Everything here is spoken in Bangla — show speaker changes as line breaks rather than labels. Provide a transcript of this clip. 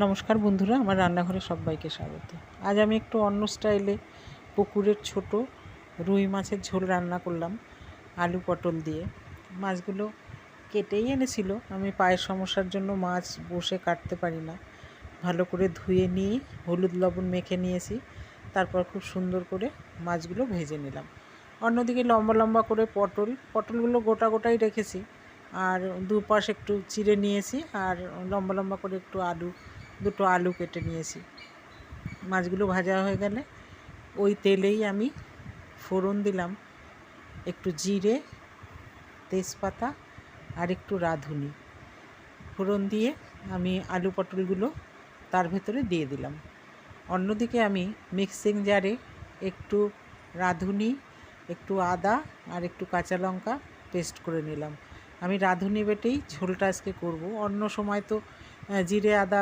নমস্কার বন্ধুরা, আমার রান্নাঘরে সবাইকে স্বাগত। আজ আমি একটু অন্য স্টাইলে পুকুরের ছোট রুই মাছের ঝোল রান্না করলাম আলু পটল দিয়ে। মাছগুলো কেটেই এনেছিল, আমি পায়ের সমস্যার জন্য মাছ বসে কাটতে পারি না। ভালো করে ধুয়ে নিয়ে হলুদ লবণ মেখে নিয়েছি, তারপর খুব সুন্দর করে মাছগুলো ভেজে নিলাম। অন্যদিকে লম্বা লম্বা করে পটলগুলো গোটা গোটাই রেখেছি, আর দুপাশ একটু চিড়ে নিয়েছি, আর লম্বা লম্বা করে একটু দুটো আলু কেটে নিয়েছি। মাছগুলো ভাজা হয়ে গেলে ওই তেলেই আমি ফোড়ন দিলাম একটু জিরে, তেজপাতা আর একটু রাঁধুনি। ফোড়ন দিয়ে আমি আলু পটলগুলো তার ভেতরে দিয়ে দিলাম। অন্যদিকে আমি মিক্সিং জারে একটু রাঁধুনি, একটু আদা আর একটু কাঁচা লঙ্কা পেস্ট করে নিলাম। আমি রাঁধুনি বেটেই ঝোলটা আজকে করব। অন্য সময় তো জিরে আদা